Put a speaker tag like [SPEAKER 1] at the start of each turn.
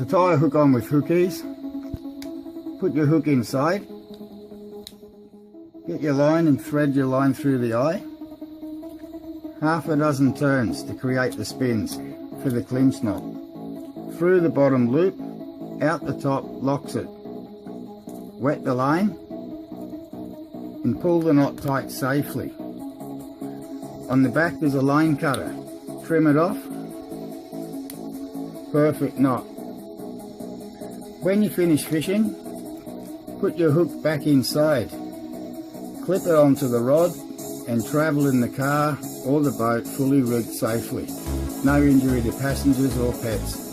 [SPEAKER 1] To tie a hook on with Hook-Eze, put your hook inside, get your line and thread your line through the eye, half a dozen turns to create the spins for the clinch knot. Through the bottom loop, out the top locks it. Wet the line and pull the knot tight safely. On the back there's a line cutter. Trim it off. Perfect knot. When you finish fishing, put your hook back inside. Clip it onto the rod and travel in the car or the boat fully rigged safely. No injury to passengers or pets.